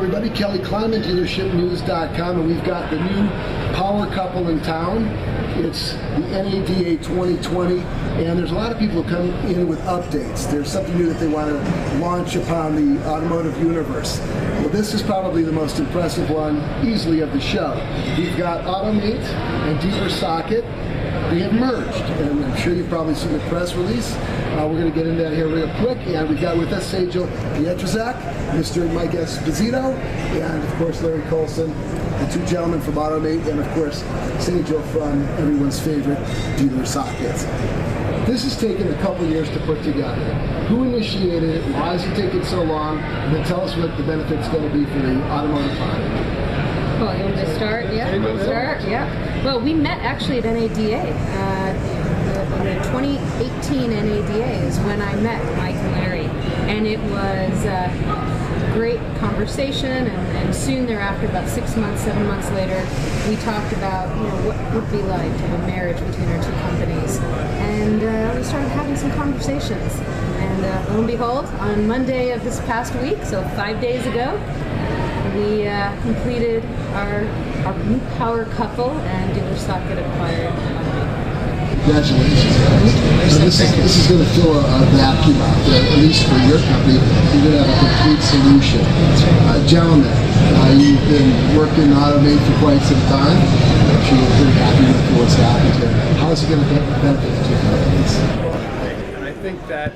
everybody. Kelly, Kleinman, DealerShipNews.com, and we've got the new power couple in town. It's the N.A.D.A. 2020, and there's a lot of people who come in with updates. There's something new that they want to launch upon the automotive universe. Well, this is probably the most impressive one, easily, of the show. We've got Automate and DealerSocket. They have merged, and I'm sure you've probably seen the press release. We're going to get into that here real quick, and we've got with us Sejal Pietrzak, Mr. Mike Esposito, and of course Larry Colson, the two gentlemen from Automate, and of course Sejal from everyone's favorite DealerSocket. This has taken a couple years to put together. Who initiated it? Why is it taking so long? And then tell us what the benefit's going to be for the automotive market. Well, you want me to start? Yeah. Well, we met actually at N.A.D.A. The 2018 N.A.D.A. is when I met Mike and Larry, and it was a great conversation. And soon thereafter, about 6 months, 7 months later, we talked about what would it be like to have a marriage between our two companies, and we started having some conversations. And lo and behold, on Monday of this past week, so 5 days ago, we completed our new power couple, and DealerSocket acquired Automate. Congratulations. This is going to fill a vacuum out there, at least for your company. You're going to have a complete solution. Gentlemen, you've been working Automate for quite some time. I'm sure you're pretty happy with what's happened here. How is it going to benefit the two companies? I think that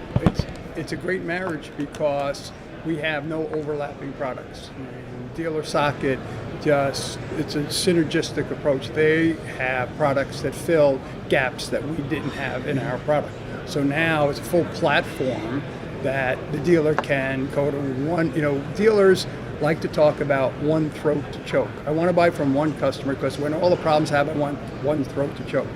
it's a great marriage because we have no overlapping products. DealerSocket it's a synergistic approach. They have products that fill gaps that we didn't have in our product. So now it's a full platform that the dealer can go to one. Dealers like to talk about one throat to choke. I want to buy from one customer because when all the problems happen, I want one throat to choke.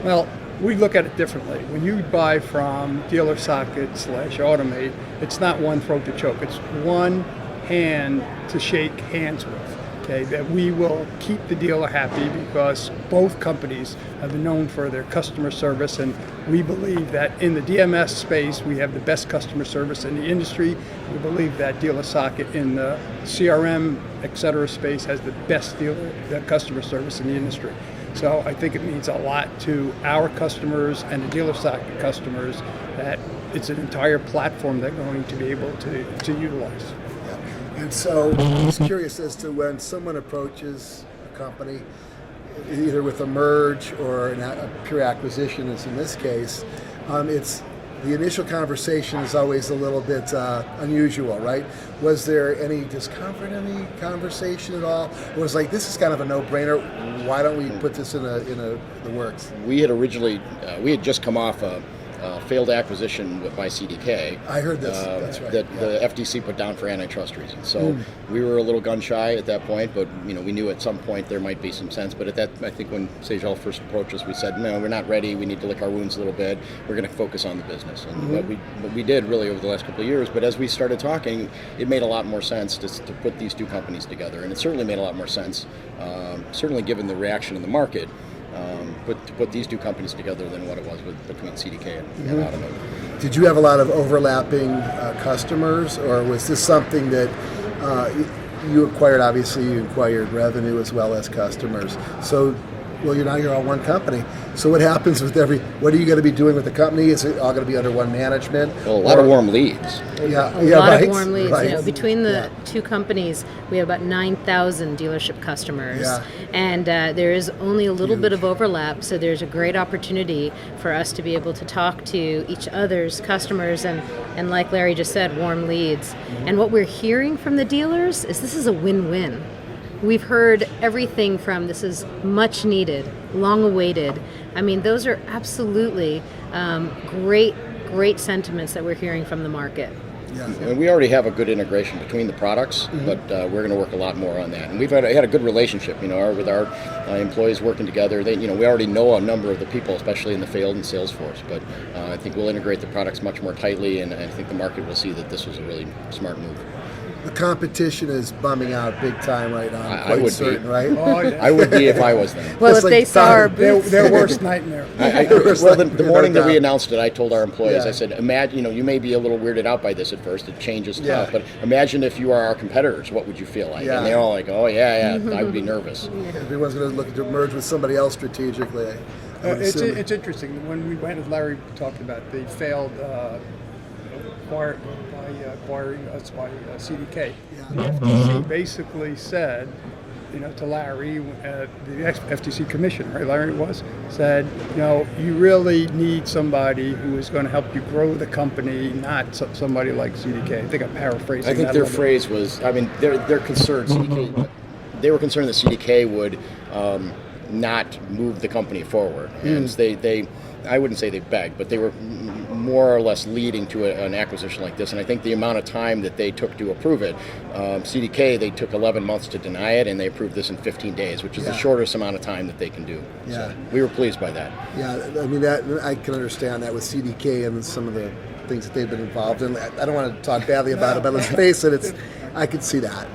Well, we look at it differently. When you buy from DealerSocket/Automate, it's not one throat to choke. It's one hand to shake hands with. Okay, that we will keep the dealer happy because both companies have been known for their customer service, and we believe that in the DMS space we have the best customer service in the industry. We believe that DealerSocket in the CRM, etc. space has the best customer service in the industry. So I think it means a lot to our customers and the DealerSocket customers that it's an entire platform they're going to be able to utilize. And so I'm just curious as to when someone approaches a company, either with a merge or a pure acquisition, as in this case, it's the initial conversation is always a little bit unusual, right? Was there any discomfort in the conversation at all? It was like, this is kind of a no-brainer. Why don't we put this in the works? We had originally, we had just come off a failed acquisition by CDK. I heard this. That's right. That the FTC put down for antitrust reasons. So we were a little gun shy at that point, but we knew at some point there might be some sense. But at that, I think when Sejal first approached us, we said, no, we're not ready. We need to lick our wounds a little bit. We're going to focus on the business, and what we did really over the last couple of years. But as we started talking, it made a lot more sense to put these two companies together, and it certainly made a lot more sense. Certainly, given the reaction in the market. To put these two companies together than what it was between CDK and Automate. Did you have a lot of overlapping customers, or was this something that you acquired? Obviously, you acquired revenue as well as customers. So, you're all one company. So what happens with what are you going to be doing with the company? Is it all going to be under one management? Well, a lot of warm leads. A lot of warm leads. Right. Between the two companies, we have about 9,000 dealership customers. Yeah. And there is only a little bit of overlap, so there's a great opportunity for us to be able to talk to each other's customers and like Larry just said, warm leads. And what we're hearing from the dealers is this is a win-win. We've heard everything from this is much needed, long awaited. I mean, those are absolutely great sentiments that we're hearing from the market. Yeah. And we already have a good integration between the products, but we're going to work a lot more on that. And we've had a good relationship, with our employees working together. We already know a number of the people, especially in the field and sales force. But I think we'll integrate the products much more tightly, and I think the market will see that this was a really smart move. the competition is bumming out big time right now. I'm I quite would be. certain, right? Oh, yeah. I would be if I was them. Well, Just if they saw our Their, booth, their worst nightmare. Well, the morning that we doubt. announced it, I told our employees, Yeah. I said, imagine, you may be a little weirded out by this at first. It changes Yeah. tough, but imagine if you are our competitors, what would you feel like? Yeah. And they're all like, oh yeah, I would be nervous. Everyone's going to look to merge with somebody else strategically. I would assume. It's interesting. When we went, as Larry talked about, they failed acquiring us by CDK. The FTC basically said, to Larry, the FTC commissioner, right, Larry said, you really need somebody who is going to help you grow the company, not somebody like CDK. I think I'm paraphrasing. I think that their a little bit. phrase was, they're concerned, CDK, they were concerned that CDK would not move the company forward. And they I wouldn't say they begged, but they were more or less leading to an acquisition like this. And I think the amount of time that they took to approve it, CDK, they took 11 months to deny it, and they approved this in 15 days, which is the shortest amount of time that they can do. Yeah. So we were pleased by that. Yeah, that I can understand that with CDK and some of the things that they've been involved in. I don't want to talk badly about it, but let's face it, I could see that.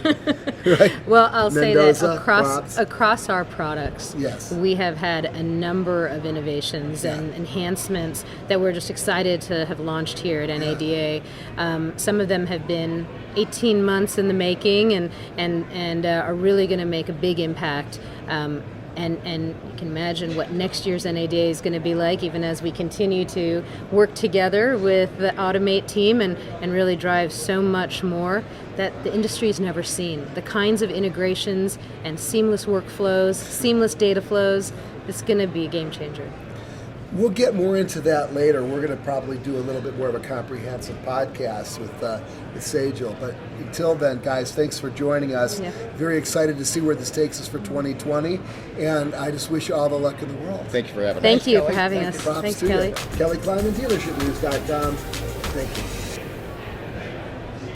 Right? well, I'll Mendoza, say that Robs. across our products, Yes. we have had a number of innovations and enhancements that we're just excited to have launched here at N.A.D.A. Some of them have been 18 months in the making and are really going to make a big impact. And you can imagine what next year's N.A.D.A. is going to be like, even as we continue to work together with the Automate team and really drive so much more that the industry's never seen. The kinds of integrations and seamless workflows, seamless data flows, it's going to be a game changer. We'll get more into that later. We're going to probably do a little bit more of a comprehensive podcast with Sajal. But until then, guys, thanks for joining us. Yeah. Very excited to see where this takes us for 2020. And I just wish you all the luck in the world. Thank you for having us. Thank you Kelly. for having Thank us. Props Thanks, to Kelly. you. Kelly Kleinman, DealerShipNews.com. Thank you.